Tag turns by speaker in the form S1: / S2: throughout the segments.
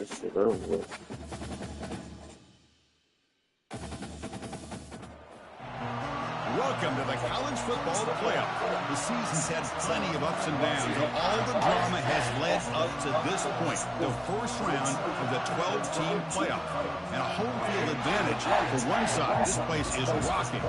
S1: Welcome to the college football playoff. The season's had plenty of ups and downs, and all the drama has led up to this point, the first round of the 12-team playoff. And a home field advantage for one side. This place is rocking.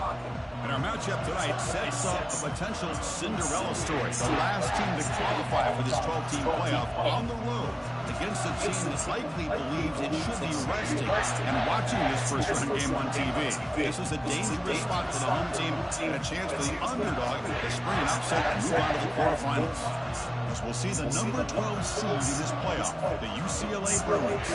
S1: And our matchup tonight sets up a potential Cinderella story. The last team to qualify for this 12-team playoff on the road against a team that likely believes it should be resting and watching this first-round game on TV. This is a dangerous spot for the home team and a chance for the underdog to spring an upset and move on to the quarterfinals. As we'll see the number 12 seed in this playoff, the UCLA Bruins,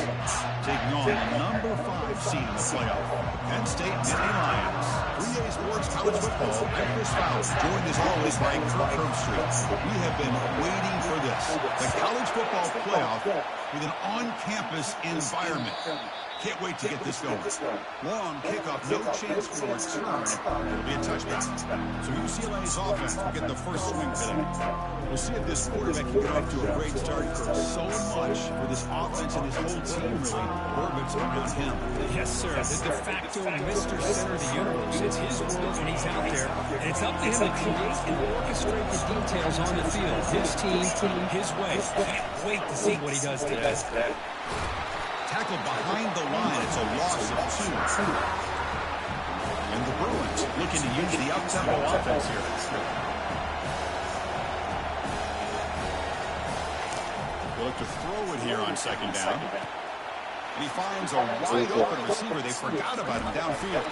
S1: taking on the number 5 seed in the playoff, Penn State Nittany Lions. 3A Sports College Football, I'm Chris Fowler, joined as always by Kirk Herbstreit. We have been waiting for this, the college football playoff with an on-campus environment. Can't wait to get this going. Long kickoff, no chance for a return. It'll be a touchdown. So UCLA's offense will get the first swing today. We'll see if this quarterback can get off to a great start. For so much for this offense and his whole team really orbits around him.
S2: Yes, sir. The de facto Mr. Center of the universe. It's his world when he's out there. And it's up to him to create and orchestrate the details on the field. His team, his way. Can't wait to see what he does today.
S1: Tackle behind the line. It's a loss of 2. And the Bruins looking to use the up-tempo offense here. They look to throw it here on second down. And he finds a wide-open receiver. They forgot about him downfield.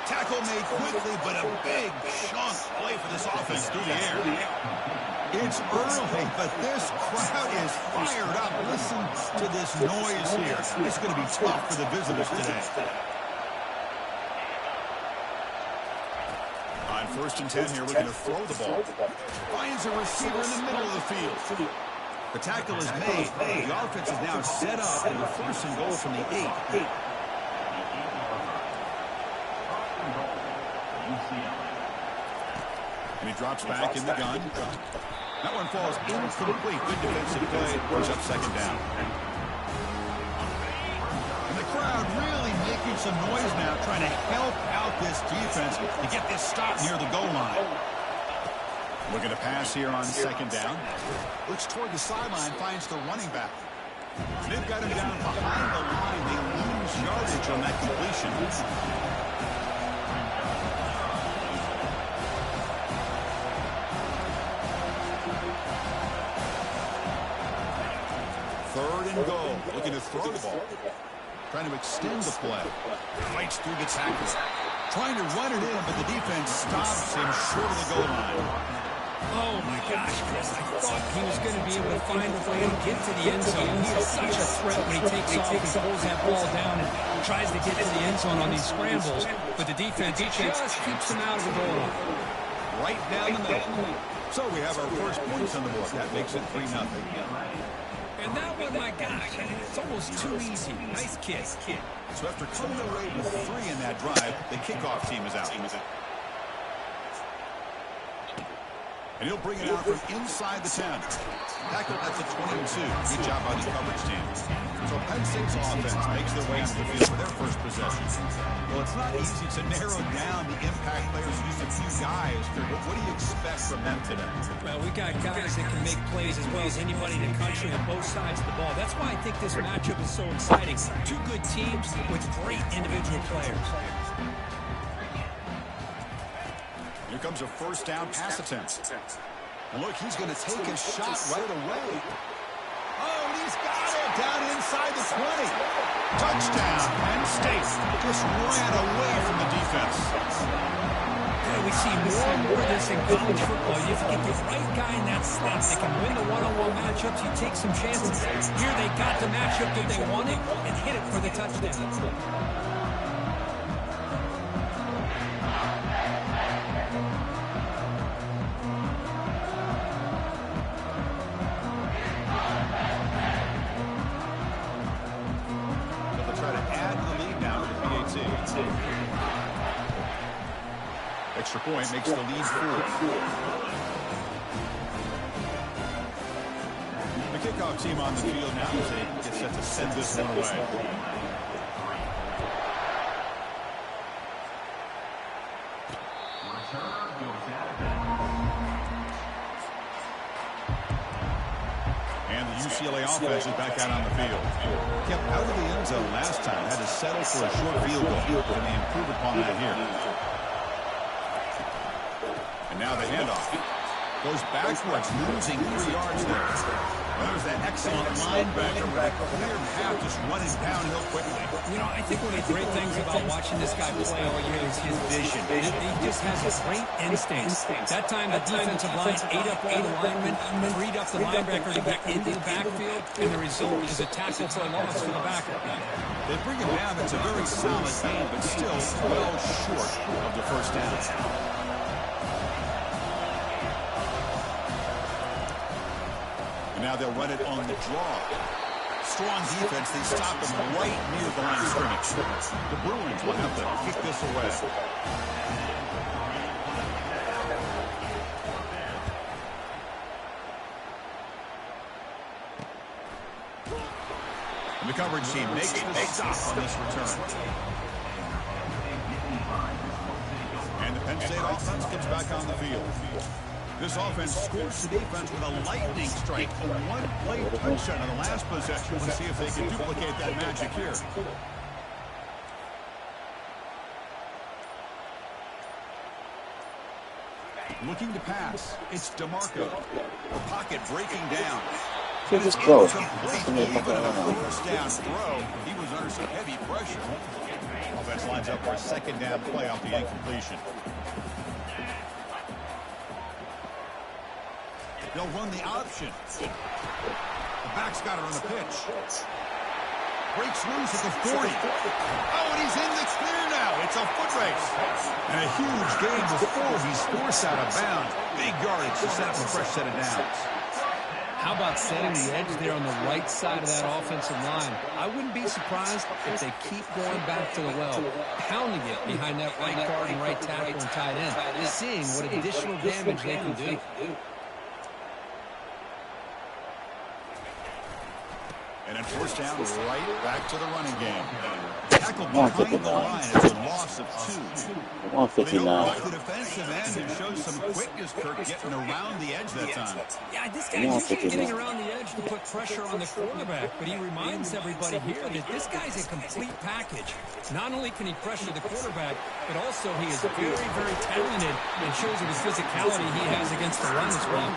S1: Tackle made quickly, but a big chunk play for this offense through the air. It's early, but this crowd is fired up. Listen to this noise here. It's going to be tough for the visitors today. On 1st and 10 here, looking to throw the ball. Finds a receiver in the middle of the field. The tackle is made. The offense is now set up for the 1st and goal from the 8. And he drops back in the gun. That one falls incomplete. Good defensive play. Goes up second down. And the crowd really making some noise now, trying to help out this defense to get this stop near the goal line. Looking to pass here on second down. Looks toward the sideline, finds the running back. They've got him down behind the line. They lose yardage on that completion. Third and goal. Looking to throw the ball. Trying to extend the play. Fights through the tackle. Trying to run it in, but the defense stops him short of the goal line.
S2: Oh, my gosh, Chris. I thought he was going to be able to find a way to get to the end zone. He is such a threat when he takes off and pulls that ball down and tries to get to the end zone on these scrambles. But the defense just keeps him out of the goal line.
S1: Right down the middle. So we have our first points on the board. That makes it 3-0.
S2: And that one, my gosh, it's almost too easy. Nice kick.
S1: So after coming away with 3 in that drive, the kickoff team is out. And he'll bring it out from inside the 10. Tackled at the 22. Good job by the coverage team. So Penn State's offense makes their way onto the field for their first possession. Well, it's not easy to narrow down the impact players, just a few guys. But what do you expect from them today?
S2: Well, we got guys that can make plays as well as anybody in the country on both sides of the ball. That's why I think this matchup is so exciting. 2 good teams with great individual players.
S1: Here comes a first down pass attempt. And look, he's going to take a shot right away. Oh, and he's got it down inside the 20. Touchdown, Penn State. Just ran away from the defense.
S2: Yeah, we see more and more of this in college football. You have to get the right guy in that slot that can win the one-on-one matchups. You take some chances. Here they got the matchup that they wanted and hit it for the touchdown.
S1: Extra point makes the lead 4. kickoff team on the field now as they get set to send this one away. And the UCLA offense is back out on the field. Kept out of the end zone last time. Had to settle for a short field goal. Can they improve upon that here? And now the handoff. Goes backwards, losing 3 yards there. Well, there's that excellent linebacker with a clear path, just running downhill quickly.
S2: You know, I think one of the great things about watching this guy play all year is his vision. He just has a great instinct. That time the defensive line ate up all the linemen, freed up the linebacker to get into the backfield, and the result is a tackle for a loss for the backup.
S1: They bring him down. It's a very solid game, but still well short of the first down. And now they'll run it on the draw. Strong defense. They stop him right near the line of scrimmage. The Bruins will have to kick this away. And the coverage team makes the stop on this return. And the Penn State offense gets back on the field. This offense scores the defense with a lightning strike, a one-play touchdown on the last possession. Let's see if they can duplicate that magic here. Looking to pass. It's DeMarco. The pocket breaking down.
S3: Just close.
S1: Even on a first down throw, he was under some heavy pressure. Offense lines up for a second down play off the incompletion. They'll run the option. The back's got it on the pitch. Breaks loose at the 40. Oh, and he's in the clear now. It's a foot race. And a huge gain before he's forced out of bounds. Big yardage to set up a fresh set of downs.
S2: How about setting the edge there on the right side of that offensive line? I wouldn't be surprised if they keep going back to the well, pounding it behind that right guard and right tackle and tight end, seeing what additional damage they can do.
S1: And then first down, right back to the running game. Tackled behind the line. It's a loss of 2.
S3: 159.
S1: The defensive end and shows some quickness, Kirk, getting around the edge that time.
S2: Yeah, this guy's usually getting around the edge to put pressure on the quarterback, but he reminds everybody here that this guy's a complete package. Not only can he pressure the quarterback, but also he is very, very talented and shows with his physicality he has against the run as well.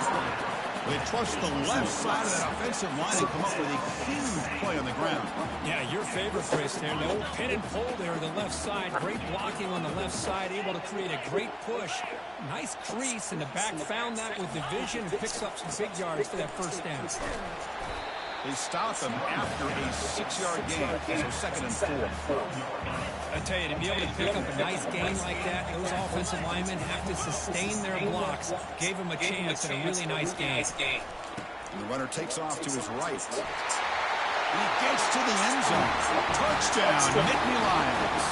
S1: They trust the left side of that offensive line and come up with a huge play on the ground.
S2: Yeah, your favorite, Chris, there. The old pin and pull there on the left side. Great blocking on the left side, able to create a great push. Nice crease, and the back found that with the vision and picks up some big yards for that first down.
S1: They stop him after a 6-yard gain, so second and 4.
S2: I tell you, to be able to pick up a nice gain like that, those offensive linemen have to sustain their blocks. Gave him a chance at a really nice gain.
S1: And the runner takes off to his right. He gets to the end zone. Touchdown, Nittany Lions.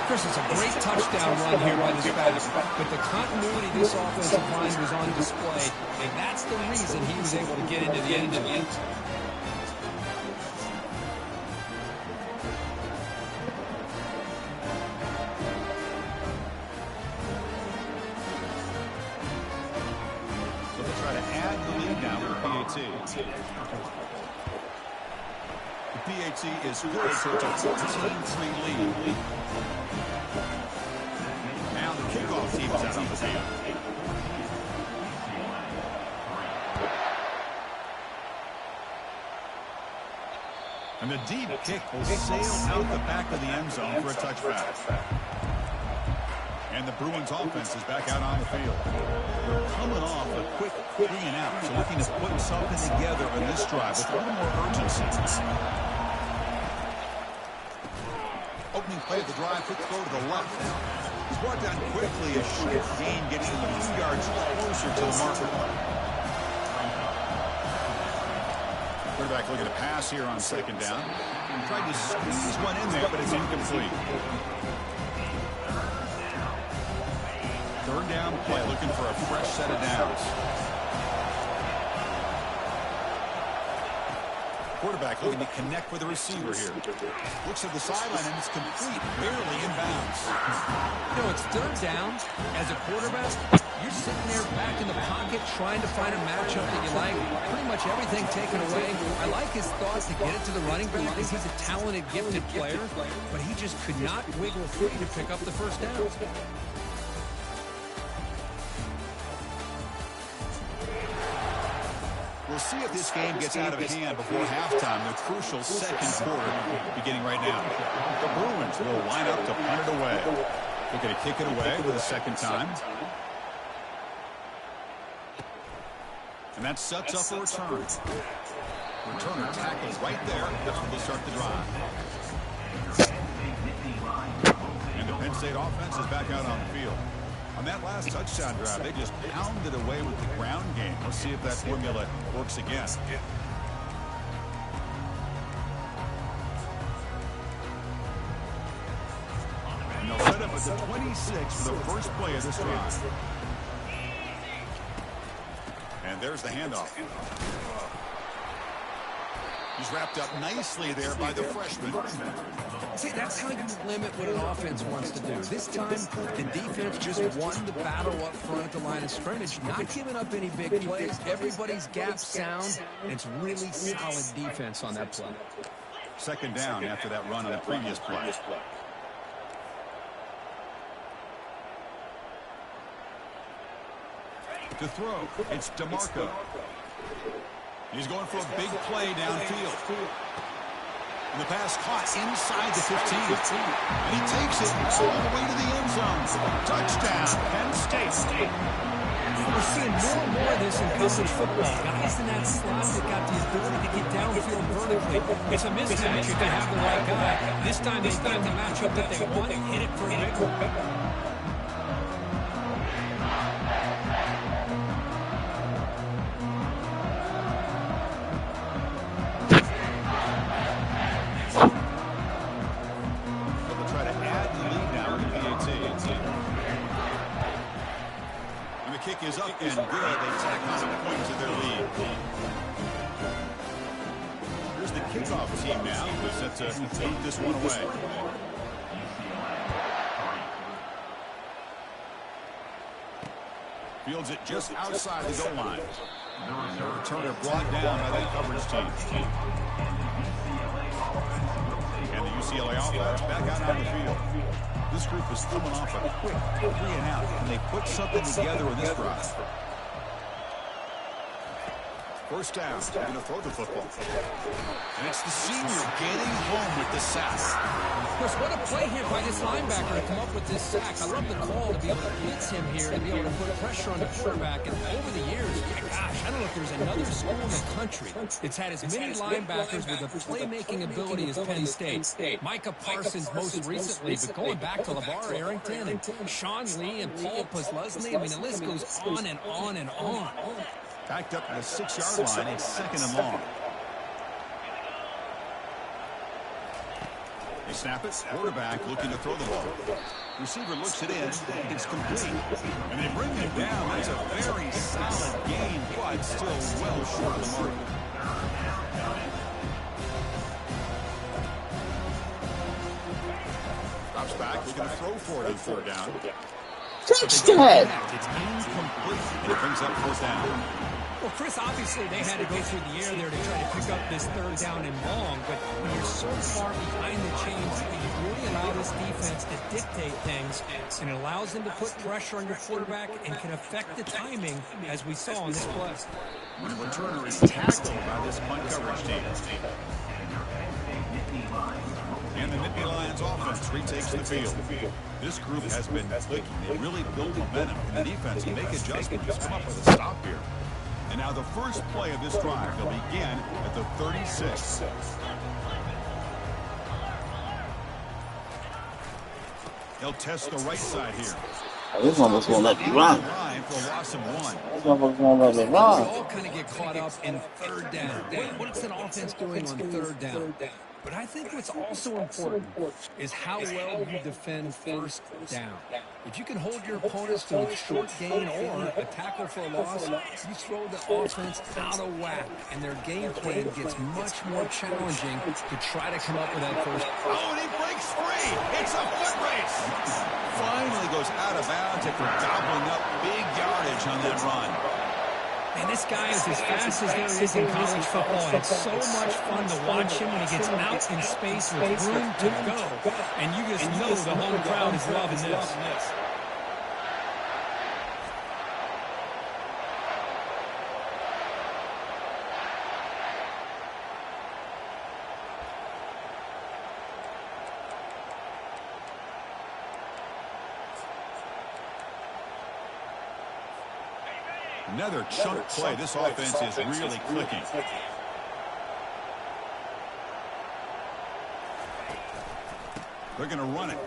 S2: Chris, it's a great touchdown run here by this back, but the continuity of this offensive line was on display, and that's the reason he was able to get into the end zone.
S1: So they'll try to add the lead now with the PAT. The PAT is good, so it's a 14-3 lead. Now the kickoff team is out on the field. And the deep kick will sail out the back of the end zone for a touchback. And the Bruins offense is back out on the field. They're coming off a quick 3-and-out, so looking to put something together on this drive with a little more urgency. Opening play of the drive, quick throw to the left. He's brought down quickly, a short gain, getting him a few yards closer to the marker. Quarterback looking to pass here on second down. Tried to squeeze one in there, but it's incomplete. Third down play, looking for a fresh set of downs. Quarterback looking to connect with the receiver here. Looks at the sideline, and it's complete, barely in bounds.
S2: You know, it's third down. As a quarterback, you're sitting there back in the pocket trying to find a matchup that you like. Pretty much everything taken away. I like his thought to get it to the running back because he's a talented, gifted player, but he just could not wiggle free to pick up the first down.
S1: We'll see if this game gets out of hand before halftime. The crucial second quarter beginning right now. The Bruins will line up to punt it away. They're going to kick it away for the second time. And that sets up a return. Returner tackles right there. That's where they start the drive. And the Penn State offense is back out on the field. On that last touchdown drive, they just pounded away with the ground game. Let's see if that formula works again. And they'll set up at the 26 for the first play of this drive. And there's the handoff. He's wrapped up nicely there by the freshman.
S2: See, that's how you limit what an offense wants to do. This time, the defense just won the battle up front at the line of scrimmage, not giving up any big plays. Everybody's gap sound, and it's really solid defense on that play.
S1: Second down after that run on the previous play. To throw, it's DeMarco. He's going for a big play downfield. And the pass caught inside the 15. And he takes it all the way to the end zone. Touchdown, Penn State.
S2: We're seeing more and more of this in college football. Guys in that slot that got the ability to get downfield vertically. It's a mismatch if you have the right guy. This time they find the matchup that they want and hit it for a big one.
S1: Kick is up and good. They tack on a point to their lead. Here's the kickoff team now, who's set to take this one away. Fields it just outside the goal line. The returner brought down by that coverage team. And the UCLA offense back out on the field. This group is coming off a quick 3-and-out, and they put something together in this drive. First down, they're going to throw the football. And it's the senior getting home with the sack.
S2: Chris, what a play here by this linebacker to come up with this sack. I love the call to be able to blitz him here, to be able to put pressure on the quarterback. And over the years, gosh, I don't know if there's another school in the country that's had as many linebackers with a playmaking ability as Penn State. Micah Parsons most recently, but going back to LeVar Arrington and Sean Lee and Paul Posluszny, I mean, the list goes on and on and on.
S1: Backed up to the 6-yard line. It's second and long. They snap it. Quarterback looking to throw the ball. Receiver looks it in. It's complete. And they bring it down. That's a very solid gain, but still well short of the mark. Drops back. Looking to throw for it on third down.
S3: Touchdown!
S1: It's incomplete. And it brings up fourth down.
S2: Well, Chris, obviously they had to go through the air there to try to pick up this third down and long, but when you're so far behind the chains, you really allow this defense to dictate things, and it allows them to put pressure on your quarterback and can affect the timing, as we saw on this play.
S1: When a returner is tackled by this punt coverage team. And the Nittany Lions offense retakes the field. This group has been clicking. They really built momentum, and the defense can make adjustments. Just come up with a stop here. And now the first play of this drive, they'll begin at the 36. They'll test the right side here.
S3: This one was going to let me run.
S1: For a loss of one.
S3: This one was going to let me
S2: We
S3: run.
S2: all kind of get caught up in third down. What's an offense doing on third down? But I think what's also important is how well you defend first down. If you can hold your opponents to a short gain or a tackle for a loss, you throw the offense out of whack, and their game plan gets much more challenging to try to come up with that first.
S1: Oh, and he breaks free. It's a foot race. Finally goes out of bounds after gobbling up big yardage on that run.
S2: And this guy is as fast as there is in college football, and it's so much fun to watch him when he gets out in space with room to go. And you just know the home crowd is loving this.
S1: Another chunk play. This offense is really clicking. They're going to run it.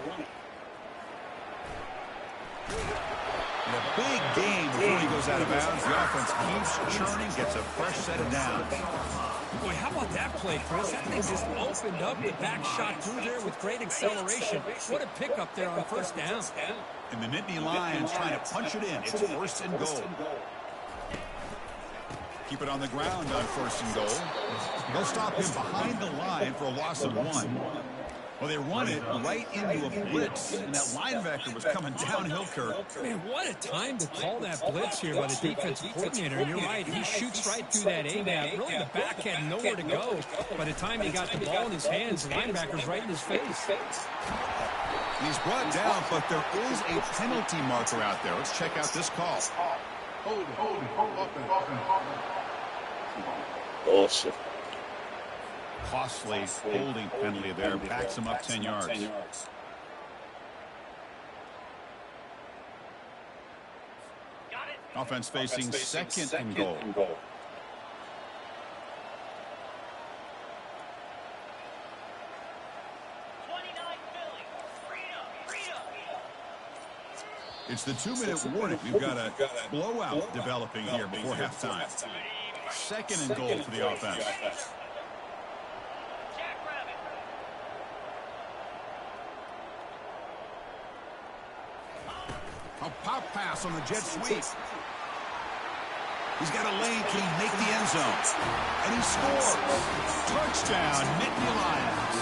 S1: And a big game before he goes out of bounds. The offense keeps churning, gets a fresh set of downs.
S2: Boy, how about that play, Chris? That thing just opened up the back shot through there with great acceleration. What a pickup there on first down.
S1: And the Nittany Lions trying to punch it in. It's first and goal. Keep it on the ground on first and goal. They'll stop him behind the line for a loss of 1. Well, they run it right into a blitz, and that linebacker was coming downhill, Kirk.
S2: Man, what a time to call that blitz here by the defensive coordinator. And you're right, he shoots right through that A-gap. Really, the back had nowhere to go. By the time he got the ball in his hands, the linebacker's right in his face.
S1: He's brought down, but there is a penalty marker out there. Let's check out this call.
S3: Bullshit.
S1: Costly holding penalty there. Backs him up 10 yards. Offense facing second and goal. It's the 2-minute warning. We've got a blowout developing here before halftime. Second and goal for the offense. A pop pass on the jet sweep. He's got a lane. Can he make the end zone? And he scores. Touchdown, Nittany Lions.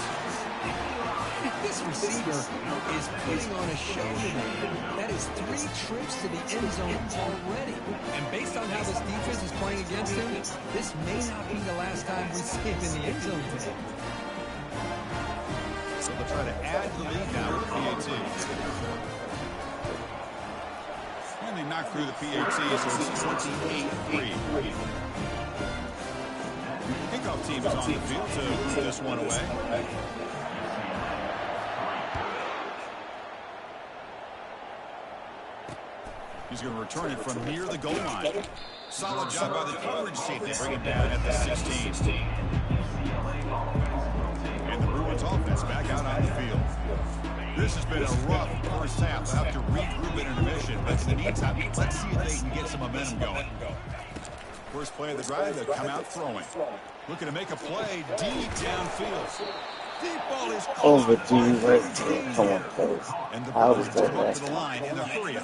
S2: This receiver is putting on a show today. That is 3 trips to the end zone already. And based on how this defense is playing against him, this may not be the last time we see him in the end zone today.
S1: So they'll try to add to the lead now with PAT. And they knocked through the PAT, so it's 28-3. Kickoff team is on the field to move this one away. He's going to return it from near the goal line. Solid job by the coverage team to bring him down at the 16. And the Bruins offense back out on the field. This has been a rough first half. They'll have to regroup in intermission. But in the meantime, let's see if they can get some momentum going. First play of the drive, they'll come out throwing. Looking to make a play deep downfield. Deep ball is
S3: Over to you right there. Come on, fellas.
S1: And the
S3: How was
S1: Bruins
S3: that
S1: come up
S3: back?
S1: to the line in a hurry.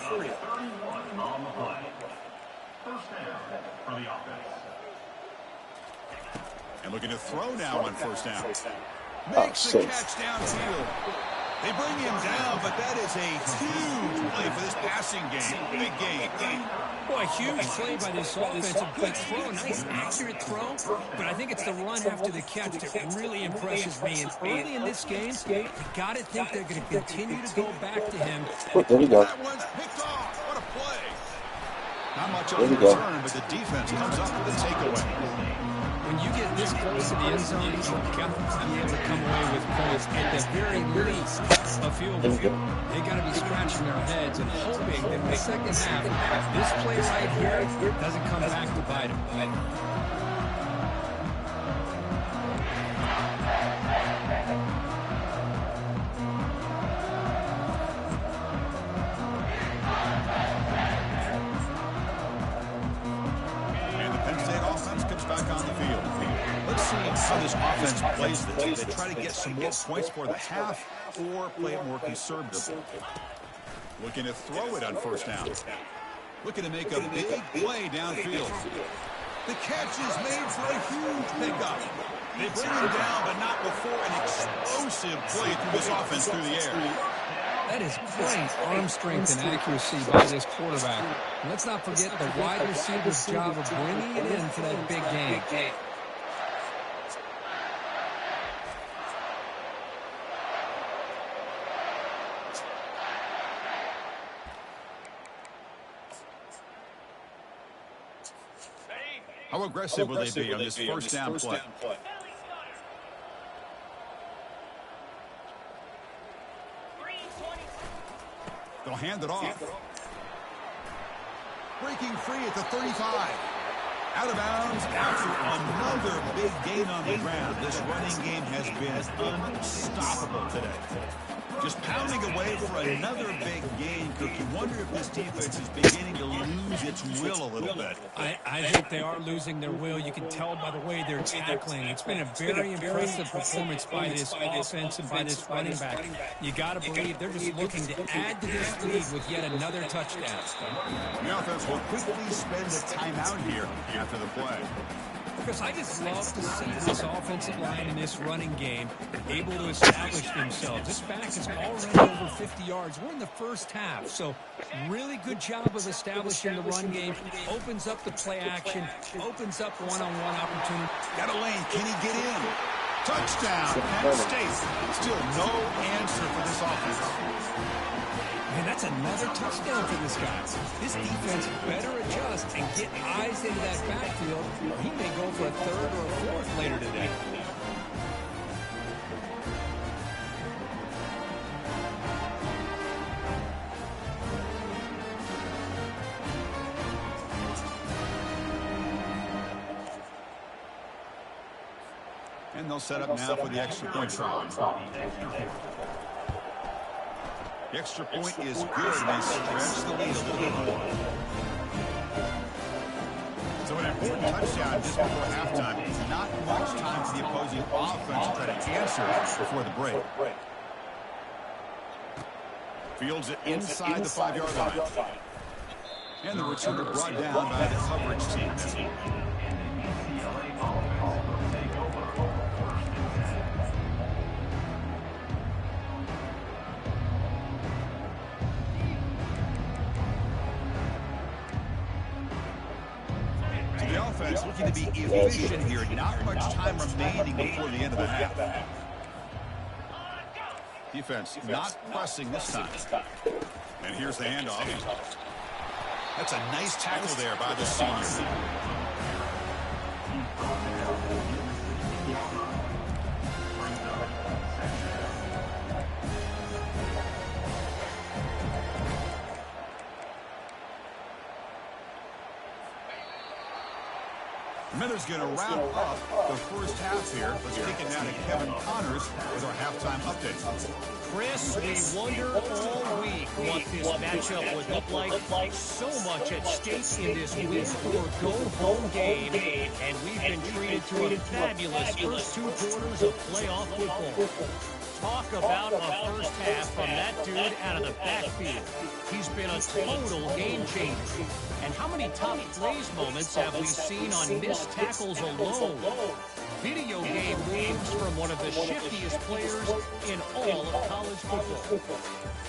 S1: And looking to throw now on first down. Makes the catch downfield. They bring him down, but that is a huge play for this passing game. Big game.
S2: Boy, huge play by this offense. A good throw, nice accurate throw. But I think it's the run after the catch that really impresses me. And early in this game, you got to think they're going to continue to go back to him.
S3: There we go.
S1: That one's picked off. What a play. Not much on the return, but the defense comes up with the takeaway.
S2: When you get this close to the end zone, you've got to be able to come away with points at the very least a field goal. They got to be scratching their heads and hoping that in the second half, this play right here doesn't come back to bite them.
S1: how this offense plays this. They try to get some more points for the half or play it more conservatively. Looking to throw it on first down. Looking to make a big play downfield. The catch is made for a huge pickup. They bring him down, but not before an explosive play through this offense through the air.
S2: That is great arm strength and accuracy by this quarterback. And let's not forget the wide receiver's job of bringing it in for that big game.
S1: How aggressive will they be on this first down play? They'll hand it off. Breaking free at the 35. Out of bounds after another big gain on the ground. This running game has been unstoppable today. Just pounding away for another big gain. Cook, you wonder if this defense is beginning to lose its will a little bit.
S2: I think they are losing their will. You can tell by the way they're tackling. It's been a very impressive performance by this offense and by this running back. You got to believe they're just looking to add to this lead with yet another touchdown.
S1: The offense will quickly spend a timeout here after the play.
S2: Because I just love to see this offensive line in this running game able to establish themselves. This back is already over 50 yards. We're in the first half, so really good job of establishing the run game. Opens up the play action, opens up one-on-one opportunity.
S1: Got a lane. Can he get in? Touchdown, Penn State. Still no answer for this offense.
S2: And that's another touchdown for this guy. This defense better adjust and get eyes into that backfield. He may go for a third or a fourth later today.
S1: And they'll set up now for the extra point try. The extra point is good, and they stretch the lead a little bit more. So an important touchdown just before halftime. Not much time for the opposing offense to try to answer before the break. Fields it inside the 5-yard line. And the returner brought down by the coverage team. Offense looking to be efficient here. Not much time remaining before the end of the half. Defense not pressing this time. And here's the handoff. That's a nice tackle there by the senior. Miller's going to wrap up the first half here. Let's take it down to Kevin Connors with our halftime update.
S4: Chris, we wonder all week what this matchup would look like. So much at stake in this win-or-go-home game, and we've been treated to a fabulous first 2 quarters of playoff football. Talk about a first half from that dude out of the backfield. He's been a total game changer. And how many top plays moments have we seen on missed tackles alone? Video game moves from one of the shiftiest players in all of college football.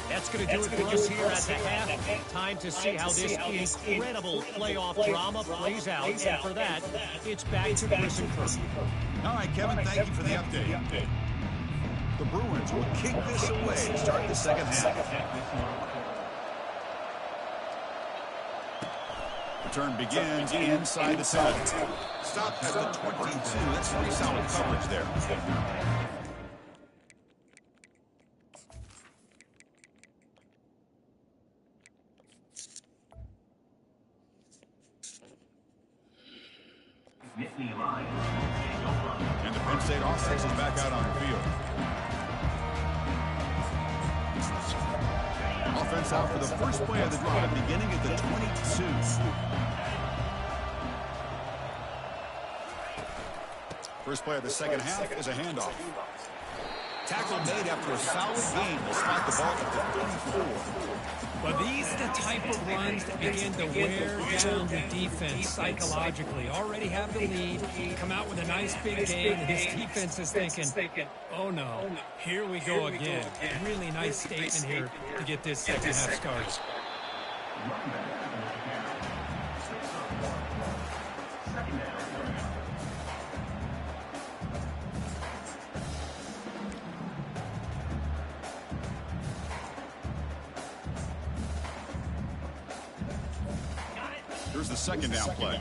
S4: That's going to do it for us here at the half. Time to see how this incredible playoff drama plays out. And for that, it's back to Chris and Kirk.
S1: All right, Kevin, thank you for the update. The Bruins will kick this away to start the second half. Return begins inside the 10. Stop at the 22. That's pretty solid coverage there. And the Penn State offense is back out on the field. Offense out for the first play of the drive, beginning at the 22. First play of the second half is a handoff. Tackle made after a solid gain. Will spot the ball at the 24.
S2: Well, these are the type of runs that begin to wear down the defense psychologically. Already have the lead, come out with a nice big gain, and this defense is thinking, oh no, here we go again. Really nice statement here to get this second half started.
S1: Here's the second down play.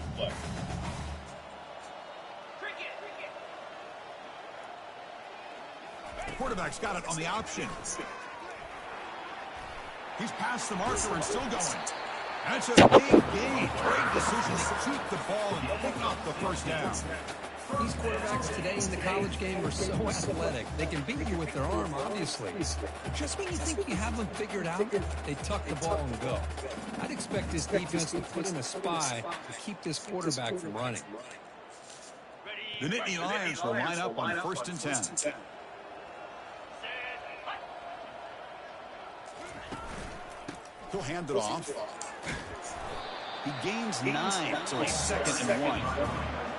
S1: The quarterback's got it on the option. He's past the marker and still going. That's a big gain. Great decision to keep the ball and pick up the first down.
S2: These quarterbacks today in the college game are so athletic. They can beat you with their arm, obviously. Just when you think you have them figured out, they tuck the ball and go. I'd expect this defense to put in a spy to keep this quarterback from running.
S1: The Nittany Lions will line up on 1st and 10. He'll hand it off. He gains 9, so it's 2nd and 1.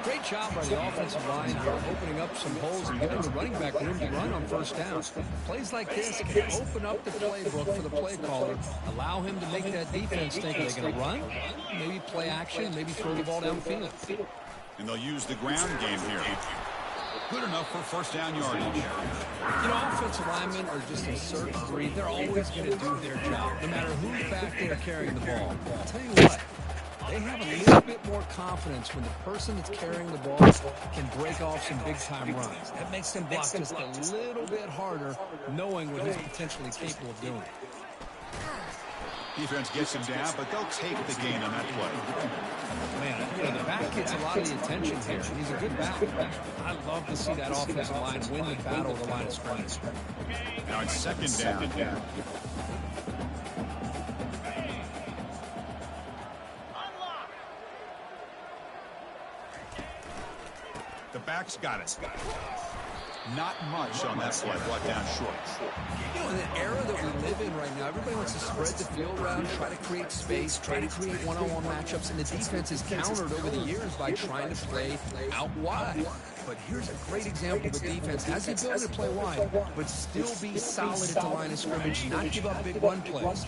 S2: Great job by the offensive line here, opening up some holes and giving the running back room to run on first down. Plays like this can open up the playbook for the play caller, allow him to make that defense think, are they going to run? Maybe play action, maybe throw the ball downfield.
S1: And they'll use the ground game here. Good enough for first down yardage.
S2: You know, offensive linemen are just a certain breed. They're always going to do their job, no matter who's back there carrying the ball. I'll tell you what. They have a little bit more confidence when the person that's carrying the ball can break off some big-time runs. That makes them block just a little bit harder, knowing what he's potentially capable of doing.
S1: Defense gets him down, but they'll take the gain on that play.
S2: Man, you know, the back gets a lot of the attention here. He's a good back. I love to see that offensive line win the battle of the line of scrimmage.
S1: Now it's 2nd down. The back's got it. Not much on that play, brought down short.
S2: You know, in the era that we live in right now, everybody wants to spread the field around, try to create space, try to create one-on-one matchups, and the defense is countered over the years by trying to play out wide. But here's a great example of a defense has the ability to play wide, but still be solid at the line of scrimmage, not give up big run plays.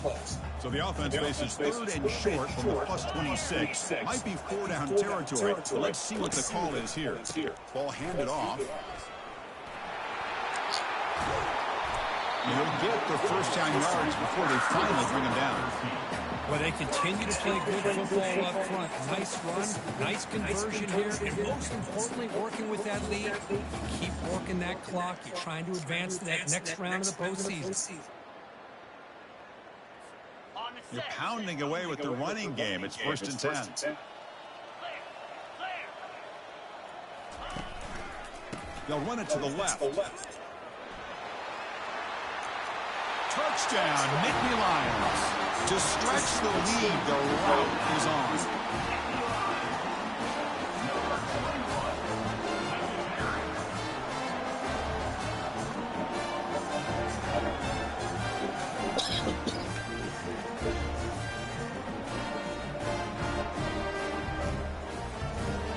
S1: So the offense faces 3rd and short from the +26. Might be 4-down territory, but let's see what the call is here. Ball handed off. He'll get the first down yards before they finally bring him down.
S2: Well, they continue to play good football up front. Nice run, nice conversion here, and most importantly, working with that lead. You keep working that clock. You're trying to advance to that next round of the postseason.
S1: You're pounding away with the running game. It's 1st and 10. They'll run it to the left. Touchdown, Nittany Lions. To stretch the lead, the route is on.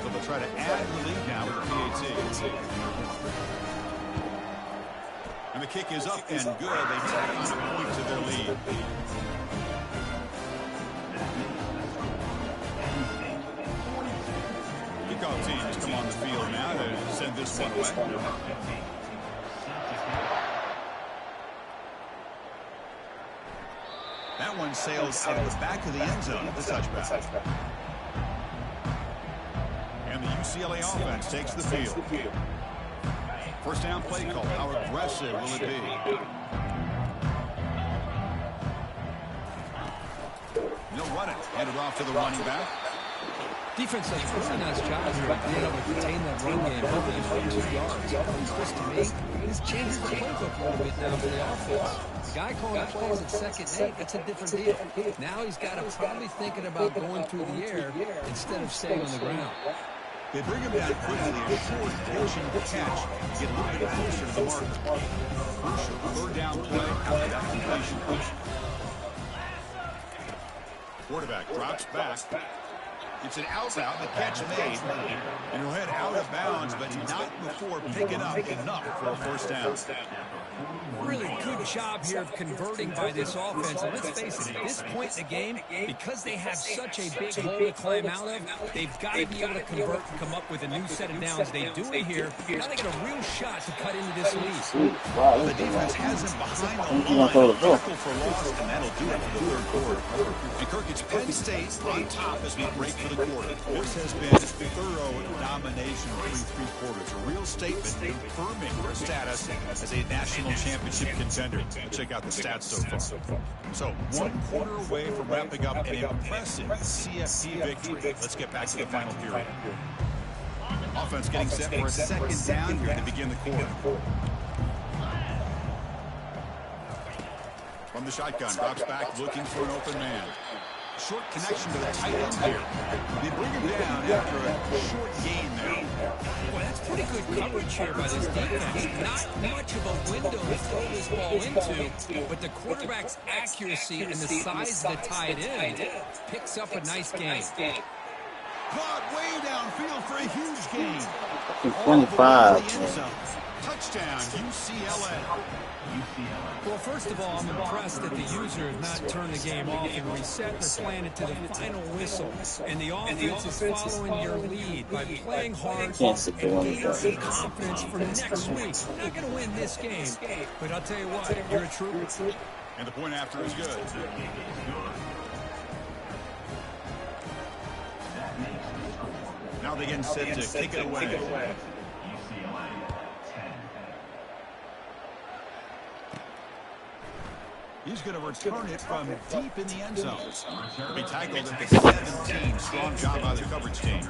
S1: So they'll try to add the lead now with the PAT. And the kick is up and good. They tack on a point to their lead. Kickoff teams come on the field now to send this one away. That one sails out of the back of the end zone at the touchback. And the UCLA offense takes the field. First down play call. How aggressive will it be? They'll run it. Handed off to the running back.
S2: Defense does a really nice job here of being able to contain that run game over the 2 yards. Chris, to me, he's changed the playbook a little bit now for the offense. The guy calling plays at 2nd and 8, that's a different deal. Now he's got to probably thinking about going through the air instead of staying on the ground.
S1: They bring him down quickly, a short, patient catch to get a little bit closer to the marker. Crucial third down play after that completion. Quarterback drops back. It's an out route, the catch made, and he'll head out of bounds, but not before picking up enough for a first down.
S2: Really good job here of converting by this offense. And let's face it, at this point in the game, because they have such a big hole to climb out of, they've got to be able to convert and come up with a new set of downs. They do it here. Now they get a real shot to cut into this lead.
S1: Well, the defense has him behind the line, tackle for loss, and that'll do it for the third quarter. And Kirk, it's Penn State on top as we break for the quarter. This has been thorough domination through three quarters. A real statement confirming their status as a national championship contender. Check out the stats so far. So, 1 quarter away from wrapping up an impressive CFP victory. Let's get back to the final period. Offense getting set for a second down here to begin the quarter. From the shotgun, drops back looking for an open man. Short connection to the tight end here. They bring him down after a short gain there.
S2: Well, that's pretty good coverage here by this defense. Not much of a window to throw this ball into, but the quarterback's accuracy and the size of the tight end picks up a nice gain.
S1: Caught way downfield for a huge gain.
S3: 25.
S1: Touchdown, UCLA.
S2: Well, first of all, I'm impressed that the user has not turned the game off and reset their plan to the final whistle. And the offense is following your lead by playing hard and gaining some confidence for next week. They're not going to win this game, but I'll tell you what, you're a trooper.
S1: And the point after is good. Now they get set to kick it away. He's going to return it from deep in the end zone. He'll be tackled at the 17. Strong job by the coverage team.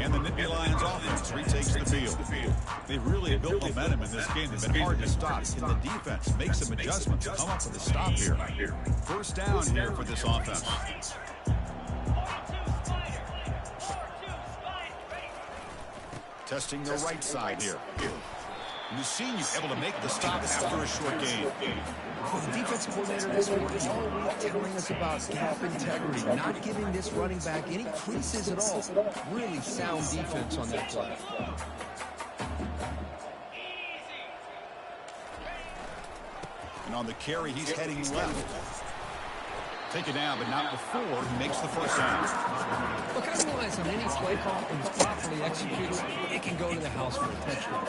S1: And the Nittany Lions offense retakes the field. They've really built momentum in this game. They've been hard to stop. And the defense makes some adjustments to come up with a stop here. First down here for this offense. Testing the right side here. And the senior able to make the stop after a short gain.
S2: Well, the defense coordinator this week is all week telling us about gap integrity, not giving this running back any creases at all. Really sound defense on that play.
S1: And on the carry, he's heading left. Take it down, but not before he makes the first down.
S2: Look, I realize on any play call, when it's properly executed, it can go to the house for a touchdown.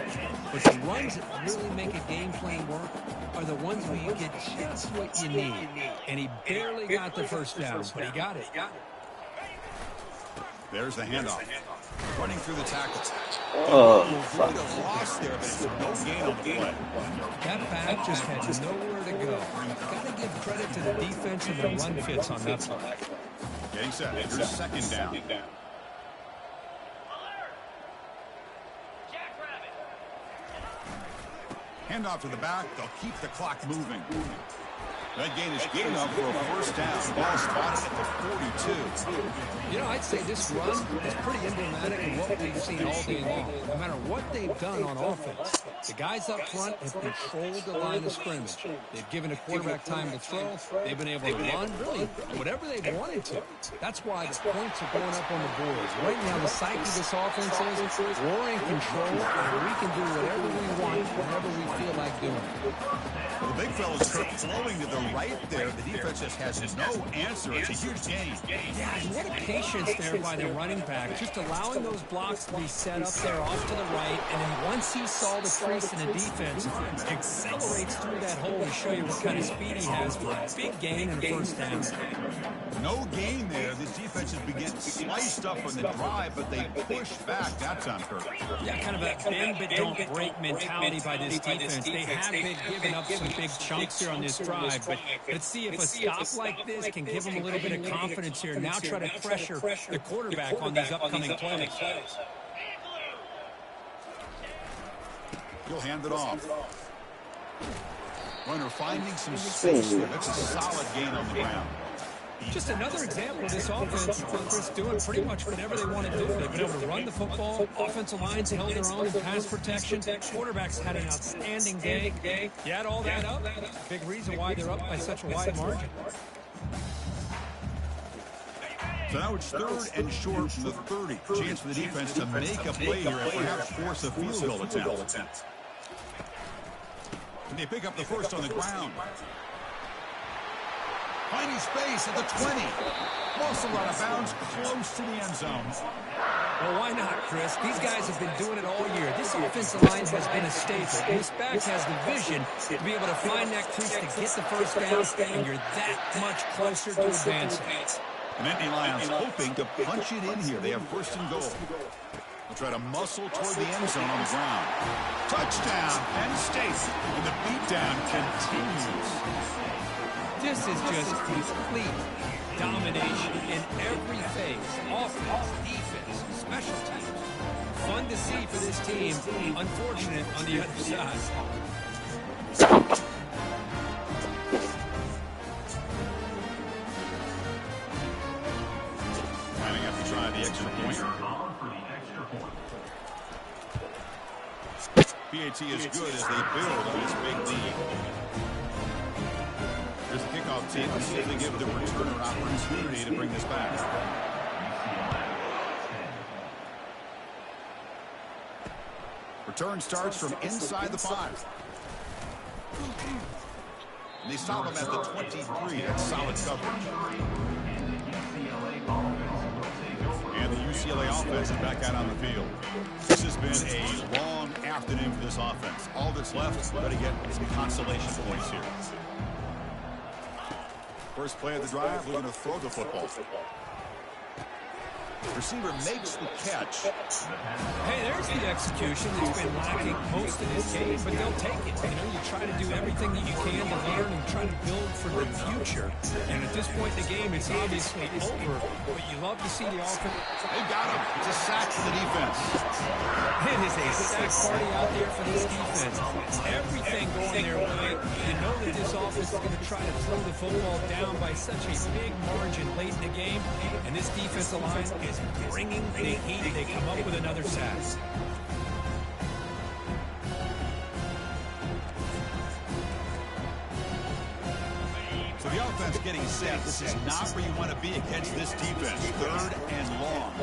S2: But the runs that really make a game plan work are the ones where you get just what you need. And he barely got the first down, but he got it.
S1: There's the handoff. Running through the tackle.
S3: Fuck.
S1: Lost there, but it's no gain on the play.
S2: That back just had nowhere to go. Got to give credit to the defense and the run fits on that play.
S1: Getting set. Here's second down. Handoff to the back. They'll keep the clock moving. That gain is good enough for a first down. Ball spotted at the 42.
S2: You know, I'd say this run is pretty emblematic of what we've seen all day long. No matter what they've done on offense, the guys up front have controlled the line of scrimmage. They've given a quarterback time to throw. They've been able to run, really, whatever they've wanted to. That's why the points are going up on the board. Right now, the psyche of this offense is we're in control, and we can do whatever we want, whenever we feel like doing it.
S1: Well, the big fella's flowing to the right there. The defense just has no answer. It's a huge gain.
S2: Yeah, and what a patience there by the running back, just allowing those blocks to be set up there off to the right, and then once he saw the crease in the defense, accelerates through that hole to show you what kind of speed he has for a big gain and a first down.
S1: No gain there. The defense has been getting sliced up on the drive, but they push back. That's on Kirk.
S2: Yeah, kind of a bend but don't break mentality by this defense. They have been giving up some big chunks here on this drive, but let's see if a stop like this can give them a little bit of confidence here. Now try to pressure the quarterback on these upcoming plays.
S1: He'll hand it off. Runner finding some space there. That's a solid gain on the ground.
S2: Just another example of this offense, Chris, doing pretty much whatever they want to do. They've been able to run the football. Offensive lines held their own in pass protection. Quarterbacks had an outstanding day. You add all that up, big reason why they're up by such a wide margin.
S1: So now it's 3rd and short from the 30. Chance for the defense to make a play here and perhaps force a field goal attempt. And they pick up the first on the ground. Finding space at the 20. Also out of bounds, close to the end zone.
S2: Well, why not, Chris? These guys have been doing it all year. This offensive line has been a staple. This back has the vision to be able to find that crease to get the first down, and you're that much closer to advancing.
S1: And Nittany Lions hoping to punch it in here. They have 1st and goal. They'll try to muscle toward the end zone on the ground. Touchdown, Penn State. And the beatdown continues.
S2: This is just complete domination in every phase. Offense, defense, special teams. Fun to see for this team. Unfortunate on the other side.
S1: Lining up to try the extra point. PAT is good as they build on this big lead. There's a kickoff team. Let's see if they give the returner opportunity to bring this back. Return starts from inside the 5. And they stop him at the 23. That's solid coverage. And the UCLA offense is back out on the field. This has been a long afternoon for this offense. All that's left, got to get some consolation points here. First play of the drive, we're going to throw the football. Receiver makes the catch.
S2: Hey, there's the execution that's been lacking most of this game, but they'll take it. You know, you try to do everything that you can to learn and try to build for the future. And at this point in the game, it's obviously over, but you love to see the offense.
S1: They've got him. It's a sack for the defense.
S2: It is a sack party out there for this defense. Everything going their way. You know that this offense is going to try to throw the football down by such a big margin late in the game, and this defensive line is bringing the heat. They come up with another sack.
S1: So the offense getting set. This is not where you want to be against this defense. 3rd and long.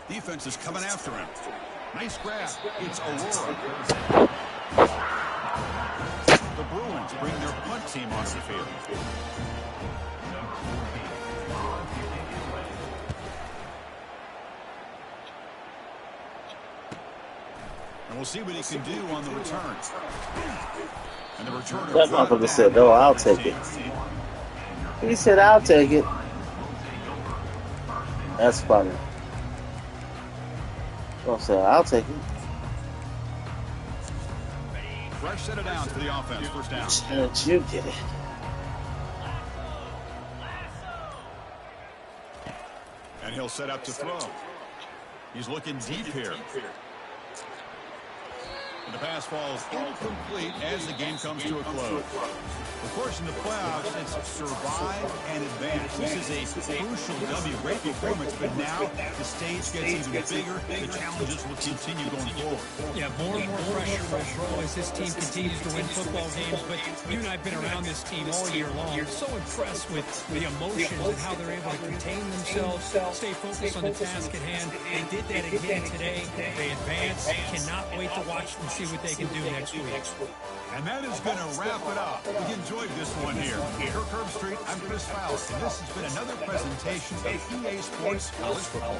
S1: Defense is coming after him. Nice grab. It's Aurora. The Bruins bring their punt team onto the field. And we'll see what he can do on the return. And the returner.
S3: That motherfucker said, no, I'll take it. He said, I'll take it. That's funny. Well, so I'll take it.
S1: Fresh set of downs for the offense. First down.
S3: Shouldn't you get it?
S1: And he'll set up to throw. He's looking deep here. And the pass falls incomplete as the game comes to a close. Of course, in the playoffs, it's survive and advance. This is a crucial W. Great performance, but now the stage gets even bigger. The challenges will continue going forward.
S2: Yeah, more and more pressure will grow as this team continues to win football games. But you and I have been around this team all year long. You're so impressed with the emotions and how they're able to contain themselves, stay focused on the task at hand. They did that again today. They advance. Cannot wait to watch them see what they can do next week.
S1: And that is going to wrap it up. We enjoyed this one here. Kirk Herbstreit, I'm Chris Faust, and this has been another presentation of EA Sports College Football.